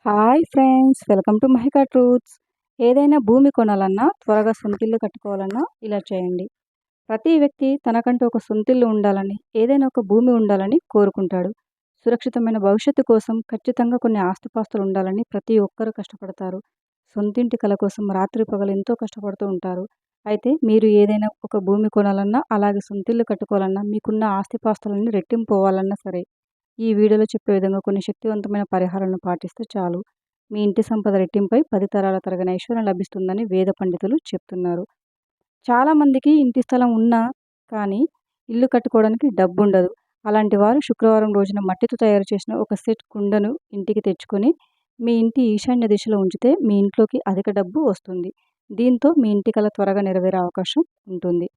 Hi friends, welcome to Mahika truths. ఏదైనా భూమి కొనాలన్నా, త్వరగా సొంతిల్లు కట్టుకోవాలన్నా ఇలా చేయండి. ప్రతి వ్యక్తి తనకంటూ ఒక సొంతిల్లు ఉండాలని, ఏదైనా ఒక భూమి ఉండాలని కోరుకుంటాడు. సురక్షితమైన భవిష్యత్తు కోసం ఖచ్చితంగా కొన్ని ఆస్తిపాస్తులు ఉండాలని ప్రతి ఒక్కరూ కష్టపడతారు. సొంతింటి కల కోసం రాత్రి పగలు ఎంతో కష్టపడుతూ ఉంటారు. అయితే మీరు ఏదైనా ఒక భూమి కొనాలన్నా, అలాగే సొంతిల్లు కట్టుకోవాలన్నా, మీకున్న ఆస్తిపాస్తులన్నీ రెట్టింపు అవ్వాలన్నా సరే, ఈ వీడియోలో చెప్పే విధంగా కొన్ని శక్తివంతమైన పరిహారాలను పాటిస్తే చాలు. మీ ఇంటి సంపద రెట్టింపై 10 తరాల తరగని ఐశ్వర్యం లభిస్తుందని వేద పండితులు చెప్తున్నారు. చాలామందికి ఇంటి స్థలం ఉన్నా కానీ ఇల్లు కట్టుకోవడానికి డబ్బుండదు. అలాంటి వారు శుక్రవారం రోజున మట్టితో తయారు చేసిన ఒక సెట్ కుండను ఇంటికి తెచ్చుకొని మీ ఇంటి ఈశాన్య దిశలో ఉంచితే మీ ఇంట్లోకి అధిక డబ్బు వస్తుంది. దీంతో మీ ఇంటి కల త్వరగా నెరవేరే అవకాశం ఉంటుంది.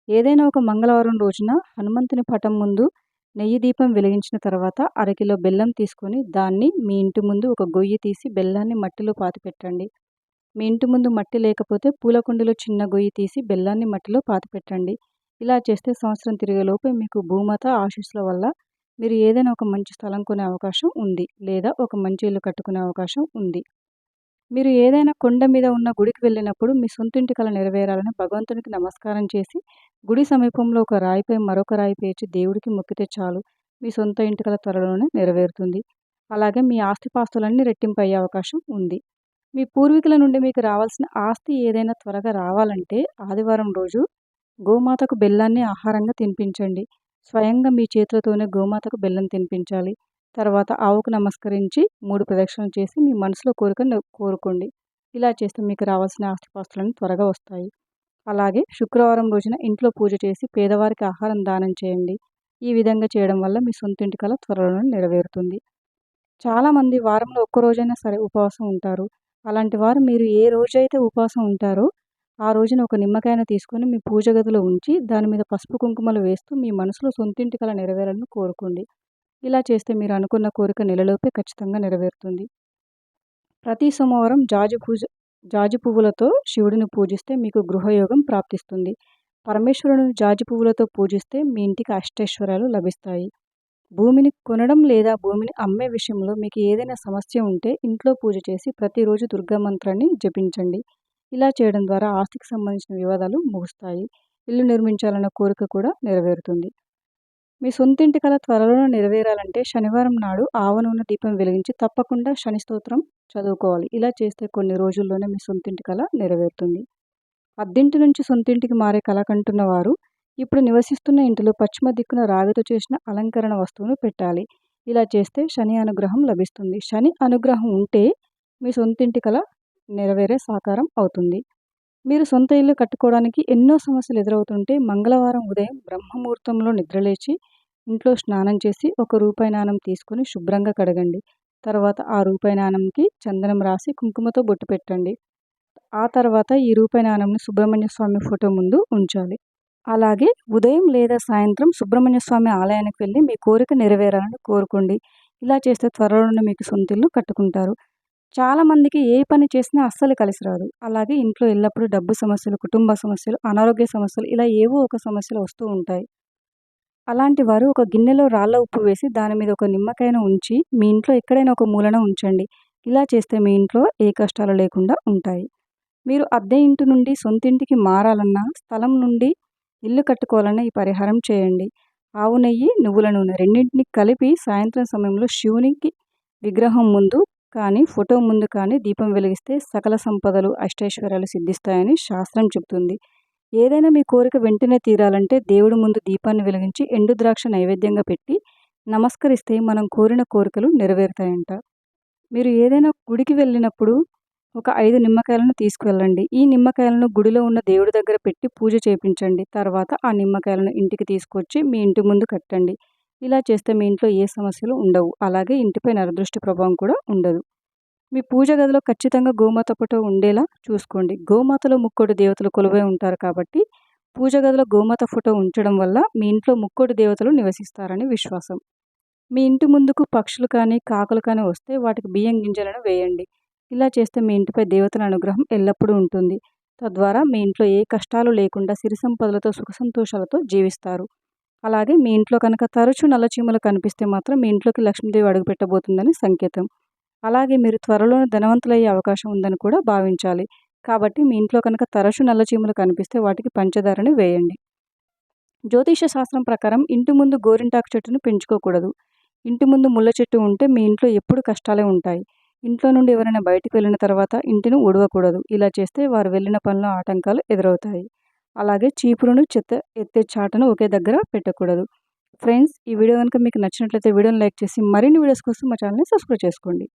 ఏదైనా ఒక మంగళవారం రోజున హనుమంతుని పటం ముందు నెయ్యి దీపం వెలిగించిన తర్వాత అరకిలో బెల్లం తీసుకొని దాన్ని మీ ఇంటి ముందు ఒక గొయ్యి తీసి బెల్లాన్ని మట్టిలో పాతిపెట్టండి. మీ ఇంటి ముందు మట్టి లేకపోతే పూల కుండీలో చిన్న గొయ్యి తీసి బెల్లాన్ని మట్టిలో పాతిపెట్టండి. ఇలా చేస్తే సంవత్సరం తిరిగేలోపే మీకు భూమాత ఆశీస్సుల వల్ల మీరు ఏదైనా ఒక మంచి స్థలం కొనే అవకాశం ఉంది, లేదా ఒక మంచి ఇల్లు కట్టుకునే అవకాశం ఉంది. మీరు ఏదైనా కొండ మీద ఉన్న గుడికి వెళ్ళినప్పుడు మీ సొంతింటి కల నెరవేరాలని భగవంతునికి నమస్కారం చేసి గుడి సమీపంలో ఒక రాయిపై మరొక రాయి పేర్చి దేవుడికి మొక్కితే చాలు, మీ సొంత ఇంటి కల త్వరలోనే నెరవేరుతుంది. అలాగే మీ ఆస్తిపాస్తులన్నీ రెట్టింపు అయ్యే అవకాశం ఉంది. మీ పూర్వీకుల నుండి మీకు రావాల్సిన ఆస్తి ఏదైనా త్వరగా రావాలంటే ఆదివారం రోజు గోమాతకు బెల్లాన్ని ఆహారంగా తినిపించండి. స్వయంగా మీ చేతులతోనే గోమాతకు బెల్లం తినిపించాలి. తర్వాత ఆవుకు నమస్కరించి 3 ప్రదక్షిణలు చేసి మీ మనసులో కోరికను కోరుకోండి. ఇలా చేస్తే మీకు రావాల్సిన ఆస్తిపాస్తులన్నీ త్వరగా వస్తాయి. అలాగే శుక్రవారం రోజున ఇంట్లో పూజ చేసి పేదవారికి ఆహారం దానం చేయండి. ఈ విధంగా చేయడం వల్ల మీ సొంతింటి కల త్వరలోనే నెరవేరుతుంది. చాలామంది వారంలో ఒక్క రోజైనా సరే ఉపవాసం ఉంటారు. అలాంటి వారు మీరు ఏ రోజైతే ఉపవాసం ఉంటారో ఆ రోజున ఒక నిమ్మకాయను తీసుకొని మీ పూజ గదిలో ఉంచి దాని మీద పసుపు కుంకుమలు వేస్తూ మీ మనసులో సొంతింటి కల నెరవేరాలని కోరుకోండి. ఇలా చేస్తే మీరు అనుకున్న కోరిక నెలలోపే ఖచ్చితంగా నెరవేరుతుంది. ప్రతి సోమవారం జాజి పువ్వులతో శివుడిని పూజిస్తే మీకు గృహయోగం ప్రాప్తిస్తుంది. పరమేశ్వరుని జాజి పువ్వులతో పూజిస్తే మీ ఇంటికి అష్టైశ్వర్యాలు లభిస్తాయి. భూమిని కొనడం లేదా భూమిని అమ్మే విషయంలో మీకు ఏదైనా సమస్య ఉంటే ఇంట్లో పూజ చేసి ప్రతిరోజు దుర్గా మంత్రాన్ని జపించండి. ఇలా చేయడం ద్వారా ఆస్తికి సంబంధించిన వివాదాలు ముగుస్తాయి. ఇల్లు నిర్మించాలన్న కోరిక కూడా నెరవేరుతుంది. మీ సొంతింటి కల త్వరలో నెరవేరాలంటే శనివారం నాడు ఆవ నూనె దీపం వెలిగించి తప్పకుండా శని స్తోత్రం చదువుకోవాలి. ఇలా చేస్తే కొన్ని రోజుల్లోనే మీ సొంతింటి కల నెరవేరుతుంది. అద్దింటి నుంచి సొంతింటికి మారే కల కంటున్న వారు ఇప్పుడు నివసిస్తున్న ఇంటిలో పశ్చిమ దిక్కున రాగితో చేసిన అలంకరణ వస్తువును పెట్టాలి. ఇలా చేస్తే శని అనుగ్రహం లభిస్తుంది. శని అనుగ్రహం ఉంటే మీ సొంతింటి కల నెరవేరే సాకారం అవుతుంది. మీరు సొంత ఇల్లు కట్టుకోవడానికి ఎన్నో సమస్యలు ఎదురవుతుంటే మంగళవారం ఉదయం బ్రహ్మముహూర్తంలో నిద్రలేచి ఇంట్లో స్నానం చేసి ₹1 నాణెం తీసుకొని శుభ్రంగా కడగండి. తర్వాత ఆ రూపాయి నాణెంకి చందనం రాసి కుంకుమతో బొట్టు పెట్టండి. ఆ తర్వాత ఈ రూపాయి నాణెంని సుబ్రహ్మణ్య స్వామి ఫోటో ముందు ఉంచాలి. అలాగే ఉదయం లేదా సాయంత్రం సుబ్రహ్మణ్య స్వామి ఆలయానికి వెళ్ళి మీ కోరిక నెరవేరాలని కోరుకోండి. ఇలా చేస్తే త్వరలోనే మీకు సొంతిల్లు కట్టుకుంటారు. చాలామందికి ఏ పని చేసినా అస్సలు కలిసి రాదు. అలాగే ఇంట్లో ఎల్లప్పుడూ డబ్బు సమస్యలు, కుటుంబ సమస్యలు, అనారోగ్య సమస్యలు ఇలా ఏవో ఒక సమస్యలు వస్తూ ఉంటాయి. అలాంటి వారు ఒక గిన్నెలో రాళ్ళ ఉప్పు వేసి దాని మీద ఒక నిమ్మకాయను ఉంచి మీ ఇంట్లో ఎక్కడైనా ఒక మూలన ఉంచండి. ఇలా చేస్తే మీ ఇంట్లో ఏ కష్టాలు లేకుండా ఉంటాయి. మీరు అద్దె ఇంటి నుండి సొంతింటికి మారాలన్నా, స్థలం నుండి ఇల్లు కట్టుకోవాలన్నా ఈ పరిహారం చేయండి. ఆవు నెయ్యి, నువ్వుల నూనె రెండింటిని కలిపి సాయంత్రం సమయంలో శివునికి విగ్రహం ముందు కానీ ఫోటో ముందు కానీ దీపం వెలిగిస్తే సకల సంపదలు, అష్టైశ్వర్యాలు సిద్ధిస్తాయని శాస్త్రం చెబుతుంది. ఏదైనా మీ కోరిక వెంటనే తీరాలంటే దేవుడి ముందు దీపాన్ని వెలిగించి ఎండు ద్రాక్ష నైవేద్యంగా పెట్టి నమస్కరిస్తే మనం కోరిన కోరికలు నెరవేరుతాయంట. మీరు ఏదైనా గుడికి వెళ్ళినప్పుడు ఒక 5 నిమ్మకాయలను తీసుకువెళ్ళండి. ఈ నిమ్మకాయలను గుడిలో ఉన్న దేవుడి దగ్గర పెట్టి పూజ చేపించండి. తర్వాత ఆ నిమ్మకాయలను ఇంటికి తీసుకొచ్చి మీ ఇంటి ముందు కట్టండి. ఇలా చేస్తే మీ ఇంట్లో ఏ సమస్యలు ఉండవు. అలాగే ఇంటిపై నరదృష్టి ప్రభావం కూడా ఉండదు. మీ పూజ గదిలో ఖచ్చితంగా గోమాత ఫోటో ఉండేలా చూసుకోండి. గోమాతలో ముక్కోటి దేవతలు కొలువై ఉంటారు కాబట్టి పూజ గదిలో గోమాత ఫోటో ఉంచడం వల్ల మీ ఇంట్లో ముక్కోటి దేవతలు నివసిస్తారని విశ్వాసం. మీ ఇంటి ముందుకు పక్షులు కానీ, కాకులు కానీ వస్తే వాటికి బియ్యం గింజలను వేయండి. ఇలా చేస్తే మీ ఇంటిపై దేవతల అనుగ్రహం ఎల్లప్పుడూ ఉంటుంది. తద్వారా మీ ఇంట్లో ఏ కష్టాలు లేకుండా సిరి సంపదలతో, సుఖ సంతోషాలతో జీవిస్తారు. అలాగే మీ ఇంట్లో కనుక తరచూ నల్లచీమలు కనిపిస్తే మాత్రం మీ ఇంట్లోకి లక్ష్మీదేవి అడుగుపెట్టబోతుందని సంకేతం. అలాగే మీరు త్వరలోనే ధనవంతులయ్యే అవకాశం ఉందని కూడా భావించాలి. కాబట్టి మీ ఇంట్లో కనుక తరచూ నల్ల చీమలు కనిపిస్తే వాటికి పంచదారని వేయండి. జ్యోతిష శాస్త్రం ప్రకారం ఇంటి ముందు గోరింటాకు చెట్టును పెంచుకోకూడదు. ఇంటి ముందు ముళ్ళ చెట్టు ఉంటే మీ ఇంట్లో ఎప్పుడు కష్టాలే ఉంటాయి. ఇంట్లో నుండి ఎవరైనా బయటికి వెళ్ళిన తర్వాత ఇంటిని ఊడవకూడదు. ఇలా చేస్తే వారు వెళ్ళిన పనిలో ఆటంకాలు ఎదురవుతాయి. అలాగే చీపురును, చెత్త ఎత్తే చాటను ఒకే దగ్గర పెట్టకూడదు. ఫ్రెండ్స్, ఈ వీడియో కనుక మీకు నచ్చినట్లయితే వీడియోని లైక్ చేసి మరిన్ని వీడియోస్ కోసం మా ఛానల్ని సబ్స్క్రైబ్ చేసుకోండి.